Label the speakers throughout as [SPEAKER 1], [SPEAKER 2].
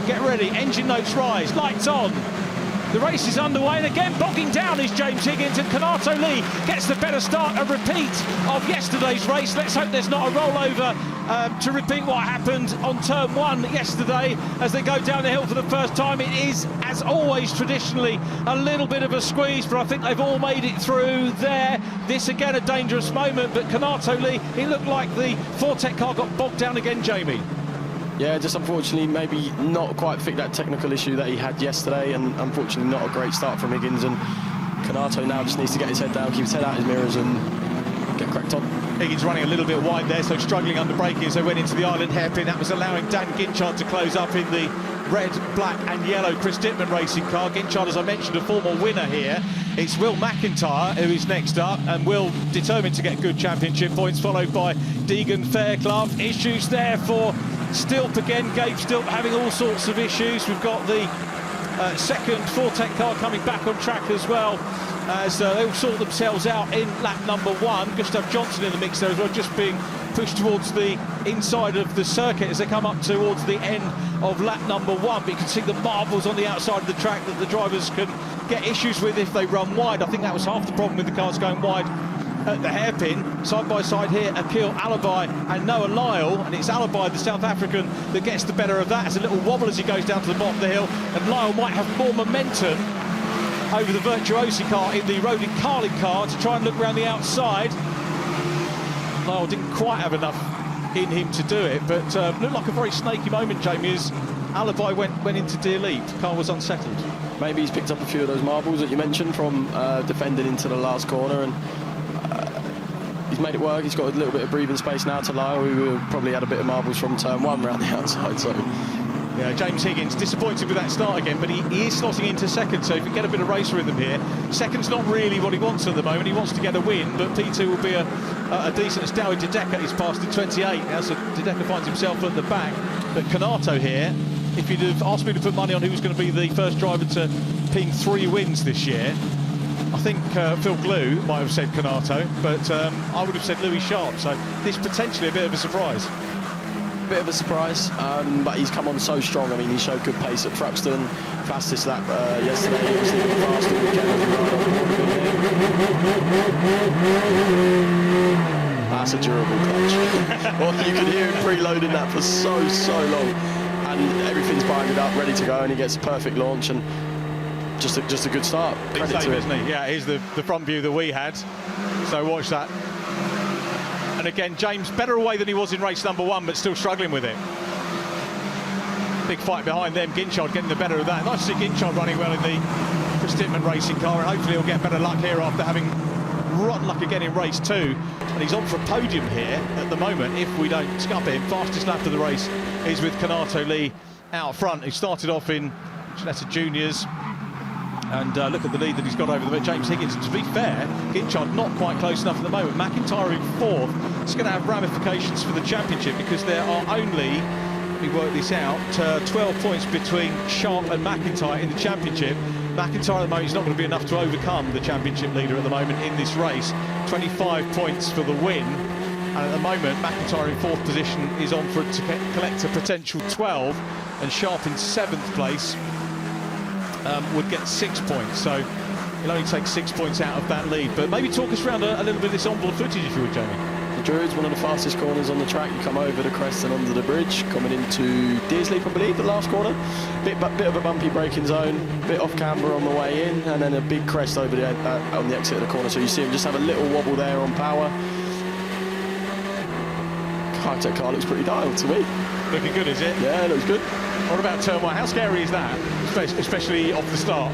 [SPEAKER 1] Get ready, engine notes rise, lights on. The race is underway, and again bogging down is James Higgins, and Kanato Lee gets the better start, a repeat of yesterday's race. Let's hope there's not a rollover to repeat what happened on turn 1 yesterday as they go down the hill for the first time. It is, as always, traditionally a little bit of a squeeze, but I think they've all made it through there. This again a dangerous moment, but Kanato Lee, it looked like the Fortec car got bogged down again, Jamie.
[SPEAKER 2] Yeah, just unfortunately maybe not quite fixed that technical issue that he had yesterday, and unfortunately not a great start from Higgins, and Kanato now just needs to get his head down, keep his head out his mirrors and get cracked on.
[SPEAKER 1] Higgins running a little bit wide there, so struggling under braking as they went into the island hairpin. That was allowing Dan Ginchard to close up in the red, black and yellow Chris Dittman racing car. Ginchard, as I mentioned, a former winner here. It's Will McIntyre who is next up, and Will determined to get good championship points, followed by Deegan Fairclough. Issues there for Stilp again, Gabe Stilp having all sorts of issues. We've got the second Fortec car coming back on track as well, as they all sort themselves out in lap number 1. Gustav Johnson in the mix there as well, just being pushed towards the inside of the circuit as they come up towards the end of lap number 1. But you can see the marbles on the outside of the track that the drivers can get issues with if they run wide. I think that was half the problem with the cars going wide at the hairpin. Side by side here, Akil Alabai and Noah Lyle, and it's Alabai, the South African, that gets the better of that. It's a little wobble as he goes down to the bottom of the hill, and Lyle might have more momentum over the Virtuosi car in the Rodin Carlin car to try and look around the outside. Lyle didn't quite have enough in him to do it, but looked like a very snaky moment, Jamie, as Alabai went into dear lead. The car was unsettled.
[SPEAKER 2] Maybe he's picked up a few of those marbles that you mentioned from defending into the last corner, and he's made it work. He's got a little bit of breathing space now to Lyle, who probably had a bit of marbles from turn 1 around the outside. So
[SPEAKER 1] yeah, James Higgins disappointed with that start again, but he is slotting into second, so if you get a bit of race rhythm here. Second's not really what he wants at the moment. He wants to get a win, but P2 will be a decent as Dowie Dedeka is past at 28 now, so Dedeka finds himself at the back. But Kanato here, if you'd have asked me to put money on who was going to be the first driver to ping 3 wins this year, I think Phil Glue might have said Kanato, but I would have said Louis Sharp, so this potentially a bit of a surprise.
[SPEAKER 2] bit of a surprise, but he's come on so strong. I mean, he showed good pace at Thruxton, fastest lap yesterday, obviously the faster weekend. That's a durable clutch. Well, you could hear him preloading that for so long, and everything's binded up, ready to go, and he gets a perfect launch, and just a good start.
[SPEAKER 1] Credit to him, isn't he? Yeah, here's the front view that we had, so watch that. And again, James better away than he was in race number 1, but still struggling with it. Big fight behind them. Ginchard getting the better of that. Nice to see Ginchard running well in the Chris Dittman racing car, and hopefully he'll get better luck here after having rotten luck again in race 2. And he's on for a podium here at the moment if we don't scup him. Fastest lap of the race is with Kanato Lee out front, who started off in Gilletta Juniors. And look at the lead that he's got over the James Higgins. To be fair, Ginchard not quite close enough at the moment. McIntyre in 4th. It's going to have ramifications for the championship because there are only, let me work this out, 12 points between Sharp and McIntyre in the championship. McIntyre at the moment is not going to be enough to overcome the championship leader at the moment in this race. 25 points for the win. And at the moment, McIntyre in 4th position is on for to collect a potential 12. And Sharp in 7th place would get 6 points, so he'll only take 6 points out of that lead. But maybe talk us around a little bit of this onboard footage, if you would, Jamie.
[SPEAKER 2] The Druids, one of the fastest corners on the track. You come over the crest and under the bridge, coming into Deersleep, I believe, the last corner. Bit of a bumpy braking zone, bit off camber on the way in, and then a big crest over the on the exit of the corner. So you see him just have a little wobble there on power. That car looks pretty dialed to me.
[SPEAKER 1] Looking good, is it?
[SPEAKER 2] Yeah, it looks good.
[SPEAKER 1] What about turn 1? How scary is that, especially off the start?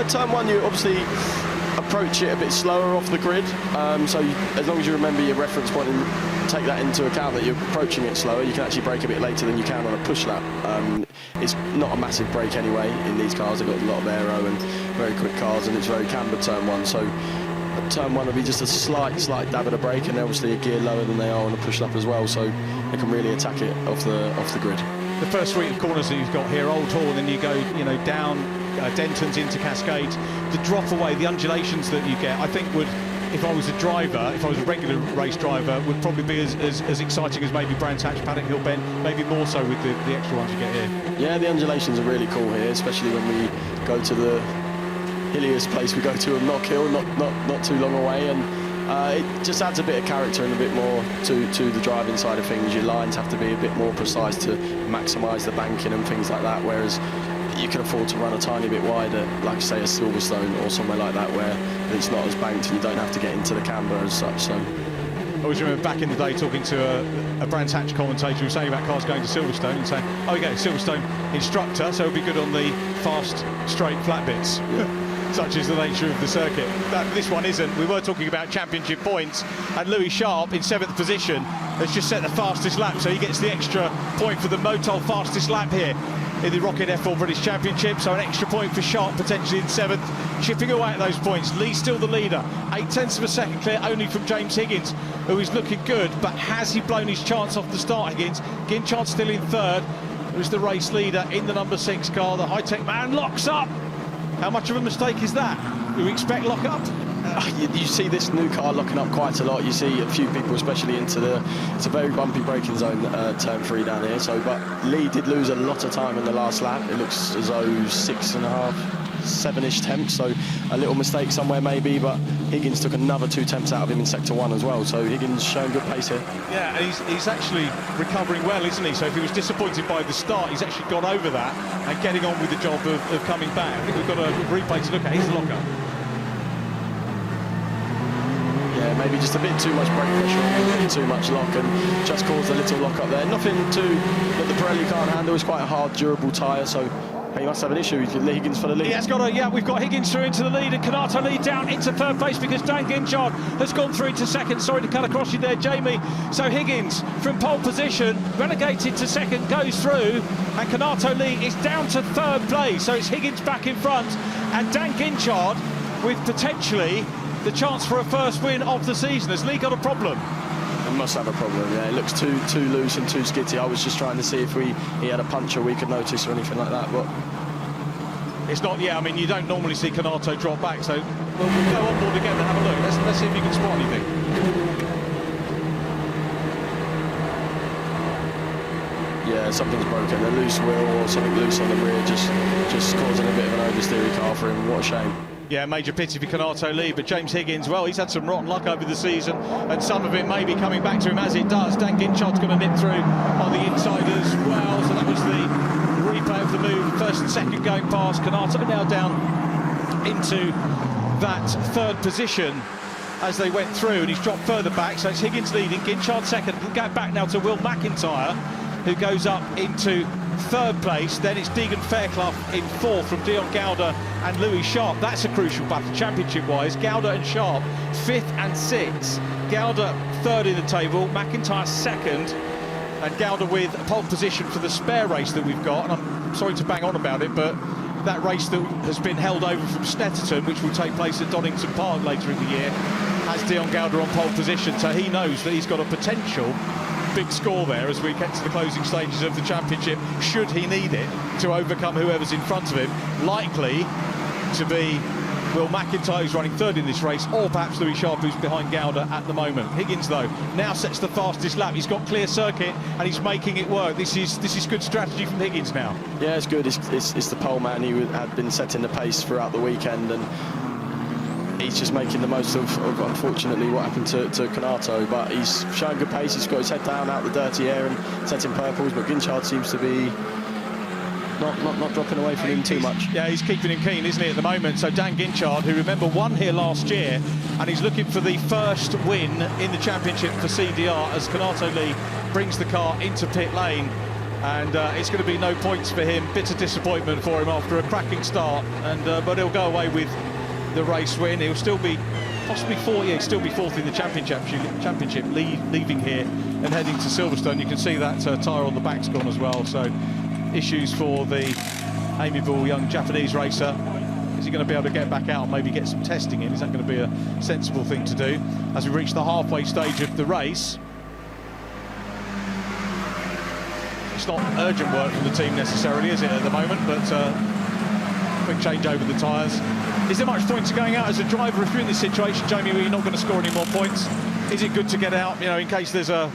[SPEAKER 2] Turn 1, you obviously approach it a bit slower off the grid, so as long as you remember your reference point and take that into account that you're approaching it slower, you can actually brake a bit later than you can on a push lap. It's not a massive brake anyway in these cars. They've got a lot of aero and very quick cars, and it's very cambered turn 1, so turn 1 will be just a slight dab at a brake, and they're obviously a gear lower than they are on a push lap as well, so they can really attack it off the grid.
[SPEAKER 1] The first suite of corners that you've got here, Old Hall, and then you go, down Denton's into Cascades. The drop away, the undulations that you get, I think would if I was a driver, if I was a regular race driver, would probably be as exciting as maybe Brands Hatch, Paddock Hill Bend, maybe more so with the extra ones you get here.
[SPEAKER 2] Yeah, the undulations are really cool here, especially when we go to the hilliest place we go to, Knock Hill, not too long away, and it just adds a bit of character and a bit more to the driving side of things. Your lines have to be a bit more precise to maximise the banking and things like that, whereas you can afford to run a tiny bit wider, like say a Silverstone or somewhere like that, where it's not as banked and you don't have to get into the camber as such. So
[SPEAKER 1] I always remember back in the day talking to a Brands Hatch commentator who was saying about cars going to Silverstone and saying, oh, you get a Silverstone instructor, so it'll be good on the fast, straight, flat bits. Yeah. Such is the nature of the circuit. This one isn't. We were talking about championship points, and Louis Sharp in 7th position has just set the fastest lap, so he gets the extra point for the Motul fastest lap here in the ROKiT F4 British Championship. So an extra point for Sharp potentially in 7th, chipping away at those points. Lee still the leader, 0.8 of a second clear only from James Higgins, who is looking good, but has he blown his chance off the start, Higgins? Ginchard still in 3rd, who's the race leader in the number 6 car. The high-tech man locks up. How much of a mistake is that? Do we expect lock-up?
[SPEAKER 2] You see this new car locking up quite a lot. You see a few people, especially it's a very bumpy braking zone, turn 3 down here. So, but Lee did lose a lot of time in the last lap. It looks as though 6.5, 7-ish temps. So a little mistake somewhere maybe, but Higgins took another 2 temps out of him in sector 1 as well. So Higgins showing good pace here.
[SPEAKER 1] Yeah, and he's actually recovering well, isn't he? So if he was disappointed by the start, he's actually got over that and getting on with the job of coming back. I think we've got a replay to look at. Here's the lock-up.
[SPEAKER 2] Yeah, maybe just a bit too much brake pressure, too much lock, and just caused a little lock up there. Nothing that the Pirelli can't handle. It's quite a hard, durable tyre, so he must have an issue. Higgins for the lead.
[SPEAKER 1] Yeah, we've got Higgins through into the lead, and Kanato Lee down into 3rd place because Dan Ginchard has gone through into 2nd. Sorry to cut across you there, Jamie. So Higgins from pole position, relegated to 2nd, goes through, and Kanato Lee is down to 3rd place. So it's Higgins back in front, and Dan Ginchard with potentially the chance for a first win of the season. Has Lee got a problem?
[SPEAKER 2] He must have a problem, yeah. It looks too loose and too skitty. I was just trying to see if he had a puncture we could notice or anything like that, but
[SPEAKER 1] it's not. Yeah, I mean, you don't normally see Kanato drop back, so we'll go on board again and have a look. Let's see if you can spot anything.
[SPEAKER 2] Yeah, something's broken. A loose wheel or something loose on the rear, just causing a bit of an oversteery car for him. What a shame.
[SPEAKER 1] Yeah, major pity for Kanato Lee, but James Higgins, well, he's had some rotten luck over the season, and some of it may be coming back to him as it does. Dan Ginchard's going to nip through on the inside as well, so that was the replay of the move. 1st and 2nd going past. Kanato now down into that 3rd position as they went through, and he's dropped further back, so it's Higgins leading, Ginchard 2nd. We'll go back now to Will McIntyre, who goes up into 3rd place. Then it's Deegan Fairclough in 4th from Dion Gowder and Louis Sharp. That's a crucial battle championship-wise. Gowder and Sharp 5th and 6th. Gowder 3rd in the table, McIntyre 2nd, and Gowder with a pole position for the spare race that we've got. And I'm sorry to bang on about it, but that race that has been held over from Snetterton, which will take place at Donington Park later in the year, has Dion Gowder on pole position, so he knows that he's got a potential big score there as we get to the closing stages of the championship, should he need it to overcome whoever's in front of him. Likely to be Will McIntyre, who's running 3rd in this race, or perhaps Louis Sharp, who's behind Gowder at the moment. Higgins, though, now sets the fastest lap. He's got clear circuit and he's making it work. This is good strategy from Higgins now.
[SPEAKER 2] Yeah, it's good. It's the pole man. He had been setting the pace throughout the weekend, and he's just making the most of unfortunately what happened to Kanato, but he's showing good pace. He's got his head down out the dirty air and setting purples, but Ginchard seems to be not dropping away from him too much.
[SPEAKER 1] Yeah, he's keeping him keen, isn't he, at the moment? So Dan Ginchard, who, remember, won here last year, and he's looking for the first win in the championship for CDR as Kanato Lee brings the car into pit lane. And it's going to be no points for him. Bitter disappointment for him after a cracking start, and but he'll go away with the race win. He'll still be possibly 4th. He'll still be 4th in the championship, leaving here and heading to Silverstone. You can see that tyre on the back's gone as well. So issues for the amiable young Japanese racer. Is he going to be able to get back out and maybe get some testing in? Is that going to be a sensible thing to do as we reach the halfway stage of the race? It's not urgent work from the team necessarily, is it, at the moment? But quick change over the tyres. Is there much point to going out as a driver if you're in this situation, Jamie, where you're not going to score any more points? Is it good to get out, you know, in case there's a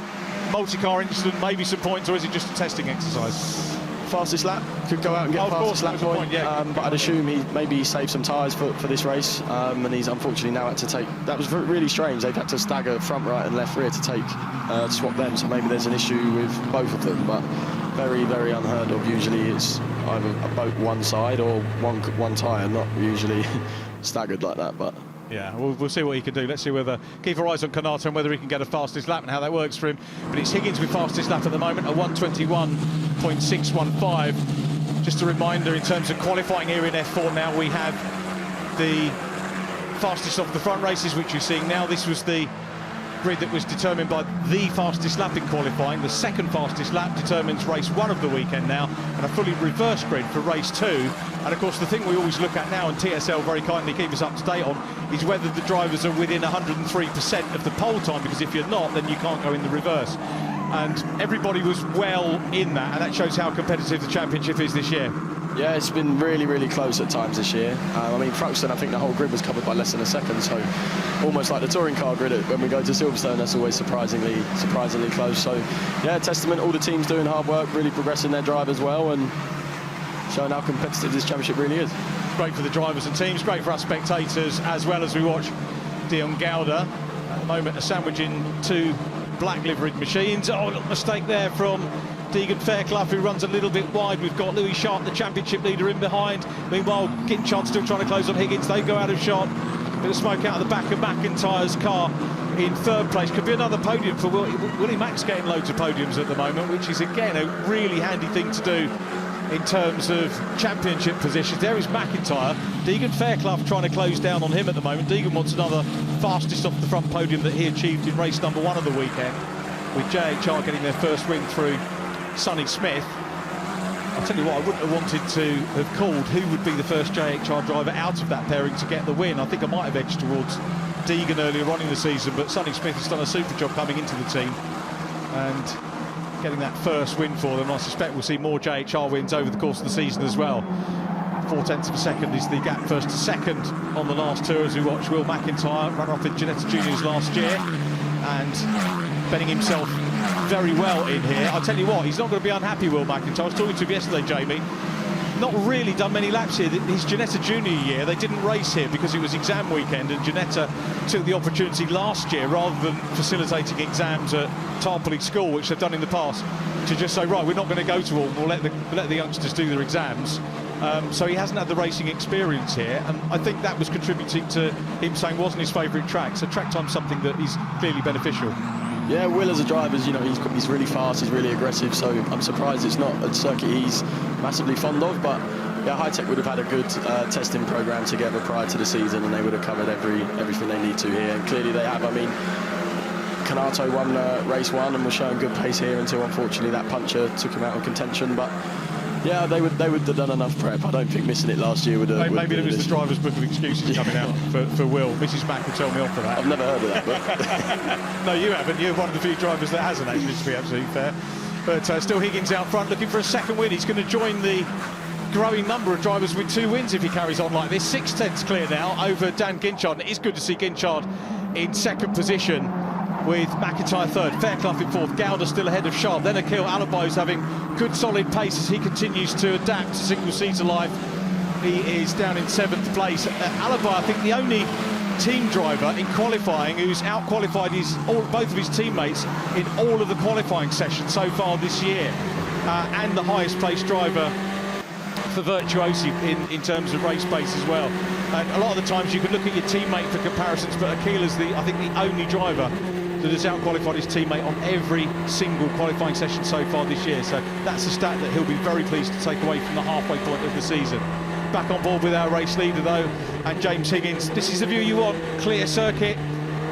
[SPEAKER 1] multi-car incident, maybe some points, or is it just a testing exercise?
[SPEAKER 2] Fastest lap, could go out and get fastest lap point,
[SPEAKER 1] yeah.
[SPEAKER 2] but I'd assume he saved some tyres for this race, and he's unfortunately now had to take, that was really strange, they've had to stagger front right and left rear to take, swap them, so maybe there's an issue with both of them, but very, very unheard of. Usually it's either both one side or one tyre, not usually staggered like that, but...
[SPEAKER 1] Yeah, we'll see what he can do. Let's see whether, keep our eyes on Kanato and whether he can get a fastest lap and how that works for him. But it's Higgins with fastest lap at the moment, a 1:21.615. Just a reminder, in terms of qualifying here in F4 now, we have the fastest off the front races, which you're seeing now. This was the grid that was determined by the fastest lap in qualifying. The second fastest lap determines race 1 of the weekend now, and a fully reversed grid for race 2. And of course the thing we always look at now, and TSL very kindly keep us up to date on, is whether the drivers are within 103% of the pole time, because if you're not, then you can't go in the reverse. And everybody was well in that, and that shows how competitive the championship is this year.
[SPEAKER 2] Yeah, it's been really, really close at times this year. I mean, Thruxton, I think the whole grid was covered by less than a second, so almost like the touring car grid when we go to Silverstone, that's always surprisingly close. So, yeah, testament, all the teams doing hard work, really progressing their drive as well, and showing how competitive this championship really is.
[SPEAKER 1] Great for the drivers and teams, great for us spectators, as well as we watch Dion Gouda. At the moment, a sandwich in 2 black liveried machines. Oh, little mistake there from Deegan Fairclough, who runs a little bit wide. We've got Louis Sharp, the championship leader, in behind. Meanwhile, Ginchard still trying to close on Higgins. They go out of shot. Bit of smoke out of the back of McIntyre's car in 3rd place. Could be another podium for Willie Mack's getting loads of podiums at the moment, which is, again, a really handy thing to do in terms of championship positions. There is McIntyre. Deegan Fairclough trying to close down on him at the moment. Deegan wants another fastest off the front podium that he achieved in race number 1 of the weekend, with JHR getting their first win through Sonny Smith. I'll tell you what, I wouldn't have wanted to have called who would be the first JHR driver out of that pairing to get the win. I think I might have edged towards Deegan earlier on in the season, but Sonny Smith has done a super job coming into the team and getting that first win for them. I suspect we'll see more JHR wins over the course of the season as well. 0.4 of a second is the gap first to second on the last tour, as we watch Will McIntyre run off in Ginetta Juniors last year and betting himself very well in here. I'll tell you what, he's not going to be unhappy, Will McIntyre. I was talking to him yesterday, Jamie. Not really done many laps here. His Ginetta Junior year, they didn't race here because it was exam weekend, and Ginetta took the opportunity last year, rather than facilitating exams at Tarpley School, which they've done in the past, to just say, right, we're not going to go to Oulton, we'll let the youngsters do their exams. So he hasn't had the racing experience here, and I think that was contributing to him saying wasn't his favourite track. So track time's something that is clearly beneficial.
[SPEAKER 2] Yeah, Will as a driver, you know, he's really fast, he's really aggressive, so I'm surprised it's not a circuit he's massively fond of, but yeah, High Tech would have had a good testing programme together prior to the season, and they would have covered everything they need to here, and clearly they have. I mean, Kanato won race 1 and was showing good pace here until unfortunately that puncture took him out of contention, but yeah, they would have done enough prep. I don't think missing it last year would have...
[SPEAKER 1] Maybe it was the driver's book of excuses coming out for Will. Mrs. Mack will tell me off for that.
[SPEAKER 2] I've never heard of that, but...
[SPEAKER 1] No, you haven't. You're one of the few drivers that hasn't, actually, to be absolutely fair. But still Higgins out front, looking for a second win. He's going to join the growing number of drivers with 2 wins if he carries on like this. 6/10 clear now over Dan Ginchard. And it is good to see Ginchard in 2nd position, with McIntyre 3rd, Fairclough in 4th, Gouda still ahead of Sharp, then Akil Alabai, who's having good solid pace as he continues to adapt to single-seater life. He is down in 7th place. Alabai, I think, the only team driver in qualifying who's out-qualified both of his teammates in all of the qualifying sessions so far this year, and the highest-placed driver for Virtuosi in terms of race pace as well. And a lot of the times you can look at your teammate for comparisons, but Akil is I think the only driver that has out-qualified his teammate on every single qualifying session so far this year. So that's a stat that he'll be very pleased to take away from the halfway point of the season. Back on board with our race leader, though, and James Higgins. This is the view you want, clear circuit.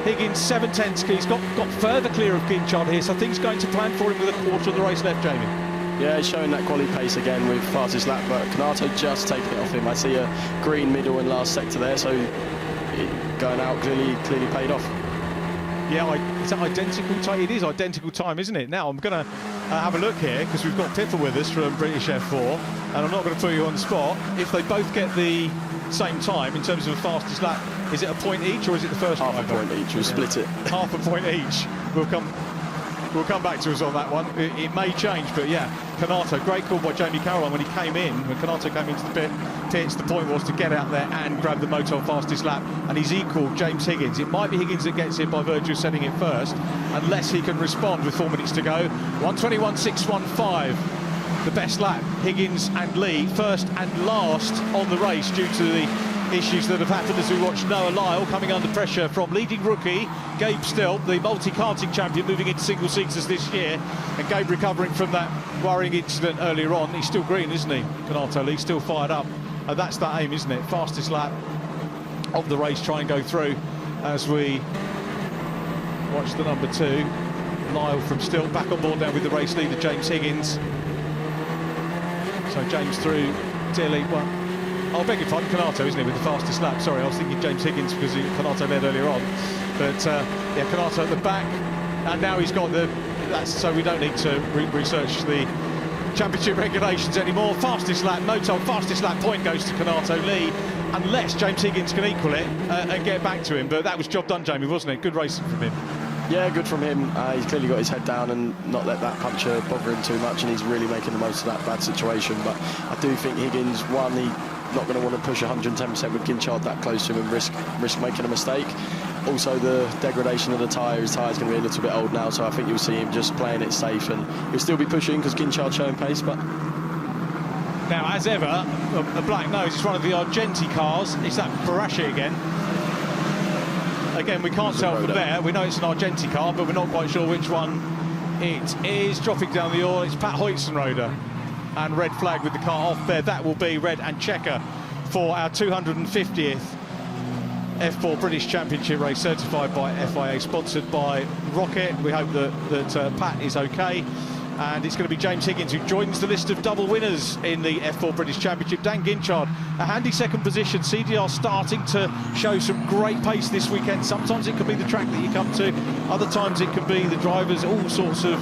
[SPEAKER 1] Higgins 7/10. He's got further clear of Ginchard here, so things going to plan for him with a quarter of the race left, Jamie.
[SPEAKER 2] Yeah, he's showing that quality pace again with fastest lap, but Kanato just taking it off him. I see a green middle and last sector there, so going out clearly paid off.
[SPEAKER 1] Yeah, is that identical time? It is identical time, isn't it? Now I'm going to have a look here, because we've got Pippa with us from British F4. and I'm not going to put you on the spot, if they both get the same time in terms of the fastest lap, is it a point each or is it the first
[SPEAKER 2] half
[SPEAKER 1] driver?
[SPEAKER 2] a point each? We'll split it.
[SPEAKER 1] Half a point each. We'll come back to us on that one. It may change, but yeah, Kanato, great call by Jamie Caroline when he came in. When Kanato came into the pits, the point was to get out there and grab the Motul fastest lap, and he's equalled James Higgins. It might be Higgins that gets in by virtue of setting it first, unless he can respond with 4 minutes to go. 1:21.615, the best lap. Higgins and Lee first and last on the race due to the issues that have happened as we watch Noah Lyle coming under pressure from leading rookie Gabe Still, the multi-karting champion, moving into single seaters this year, and Gabe recovering from that worrying incident earlier on. He's still green, isn't he? Kanato Lee still fired up. That's that aim, isn't it? Fastest lap of the race, try and go through as we watch the number 2 Lyle from Still back on board now with the race leader James Higgins. So James through Tilly. Well, I'll beg your pardon, Kanato, isn't he, with the fastest lap? Sorry, I was thinking James Higgins because Kanato led earlier on. But yeah, Kanato at the back, and now he's got the. So we don't need to research the championship regulations anymore. Fastest lap, Motul fastest lap point goes to Kanato Lee, unless James Higgins can equal it and get back to him. But that was job done, Jamie, wasn't it? Good racing from him.
[SPEAKER 2] Yeah, good from him. He's clearly got his head down and not let that puncture bother him too much, and he's really making the most of that bad situation. But I do think Higgins, one, he's not going to want to push 110% with Ginchard that close to him and risk making a mistake. Also, the degradation of the tyre, his tyre's going to be a little bit old now, so I think you'll see him just playing it safe, and he'll still be pushing because Ginchard's showing pace. But
[SPEAKER 1] now, as ever, a black nose is one of the Argenti cars. It's that Barashi again. Again, we can't tell from there. We know it's an Argenti car, but we're not quite sure which one it is. Dropping down the oil, it's Pat Hoytsenroder. And red flag with the car off there. That will be red and checker for our 250th F4 British Championship race, certified by FIA, sponsored by ROKiT. We hope that Pat is okay. And it's going to be James Higgins who joins the list of double winners in the F4 British Championship. Dan Ginchard, a handy second position. CDR starting to show some great pace this weekend. Sometimes it can be the track that you come to. Other times it can be the drivers, all sorts of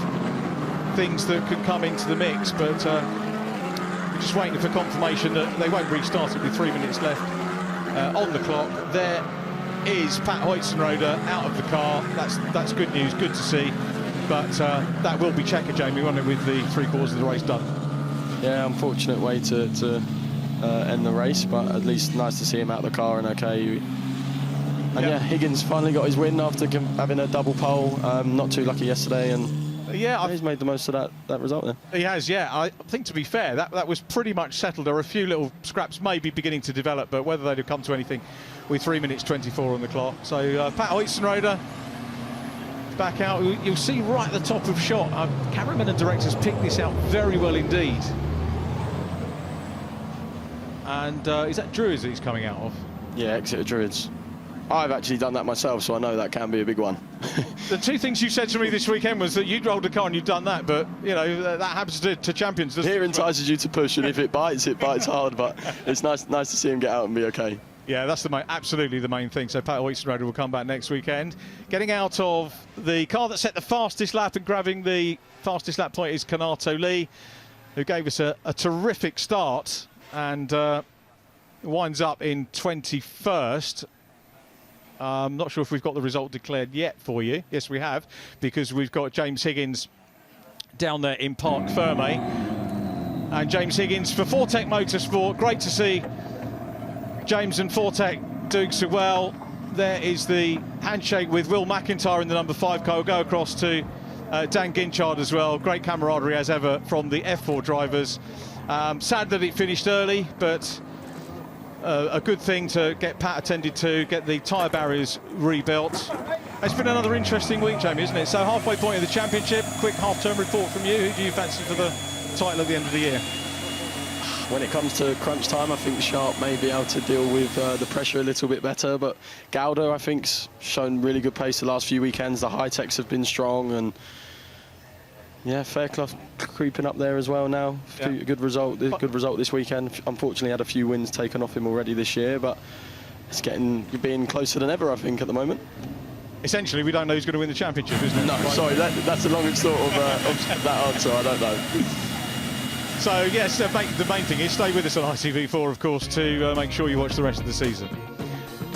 [SPEAKER 1] things that could come into the mix. But we're just waiting for confirmation that they won't restart it with 3 minutes left on the clock. There is Pat Hoytsenroder out of the car. That's good news, good to see. But that will be checker, Jamie, won't it, with the 3/4 of the race done?
[SPEAKER 2] yeah, unfortunate way to end the race, but at least nice to see him out of the car and okay. And yeah, Higgins finally got his win after having a double pole. Not too lucky yesterday, and
[SPEAKER 1] yeah,
[SPEAKER 2] he's made the most of that result then.
[SPEAKER 1] He has, yeah. I think, to be fair, that was pretty much settled. There are a few little scraps maybe beginning to develop, but whether they'd have come to anything with 3 minutes 24 on the clock. So Pat Hoytsenroder back out. You'll see right at the top of shot. Cameramen and directors picked this out very well indeed. And is that Druids that he's coming out of?
[SPEAKER 2] Yeah, Exeter Druids. I've actually done that myself, so I know that can be a big one.
[SPEAKER 1] The two things you said to me this weekend was that you'd rolled a car and you'd done that, but, you know, that happens to champions, doesn't it?
[SPEAKER 2] Here entices you to push, and if it bites hard, but it's nice to see him get out and be okay.
[SPEAKER 1] Yeah, that's absolutely the main thing. So Pat Hoytsenroder will come back next weekend. Getting out of the car that set the fastest lap and grabbing the fastest lap point is Kanato Lee, who gave us a terrific start and winds up in 21st. I'm not sure if we've got the result declared yet for you. Yes, we have, because we've got James Higgins down there in Parc Ferme. And James Higgins for Fortec Motorsport. Great to see James and Fortec doing so well. There is the handshake with Will McIntyre in the number 5 car. We'll go across to Dan Ginchard as well. Great camaraderie as ever from the F4 drivers. Sad that it finished early, but a good thing to get Pat attended to, get the tyre barriers rebuilt. It's been another interesting week, Jamie, isn't it? So halfway point of the championship. Quick half-term report from you. Who do you fancy for the title at the end of the year?
[SPEAKER 2] When it comes to crunch time, I think Sharp may be able to deal with the pressure a little bit better, but Gaudo, I think, has shown really good pace the last few weekends. The high-techs have been strong, and yeah, Fairclough creeping up there as well now.
[SPEAKER 1] Yeah.
[SPEAKER 2] Good result this weekend. Unfortunately, had a few wins taken off him already this year, but it's being closer than ever, I think, at the moment.
[SPEAKER 1] Essentially, we don't know who's going to win the championship, isn't it?
[SPEAKER 2] No, sorry, that's a long sort of that answer. I don't know.
[SPEAKER 1] So yes, the main thing is stay with us on ITV4, of course, to make sure you watch the rest of the season.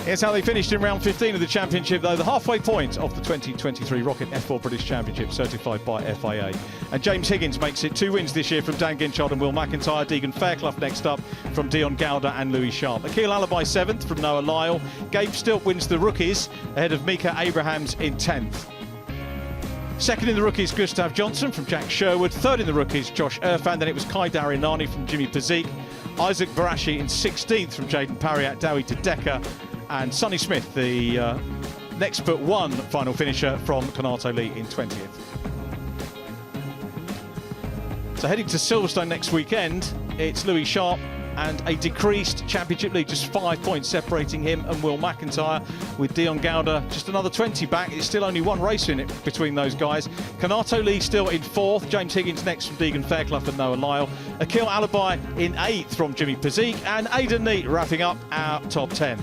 [SPEAKER 1] Here's how they finished in round 15 of the championship, though, the halfway point of the 2023 ROKiT F4 British Championship, certified by FIA. And James Higgins makes it 2 wins this year from Dan Ginchard and Will McIntyre. Deegan Fairclough next up from Dion Gowder and Louis Sharp. Akil Alibi 7th from Noah Lyle. Gabe Stilt wins the rookies ahead of Mika Abrahams in 10th. Second in the rookies, Gustav Johnson from Jack Sherwood. Third in the rookies, Josh Irfan. Then it was Kai Darinani from Jimmy Pazik. Isaac Barashi in 16th from Jaden Pariat, Dowie Tedeka. And Sonny Smith, the next but one final finisher from Kanato Lee in 20th. So heading to Silverstone next weekend, it's Louis Sharp and a decreased championship lead, just 5 points separating him and Will McIntyre, with Dion Gowder just another 20 back. It's still only one race in it between those guys. Kanato Lee still in 4th, James Higgins next from Deegan Fairclough and Noah Lyle. Akil Alibi in 8th from Jimmy Pazik, and Aidan Neat wrapping up our top 10.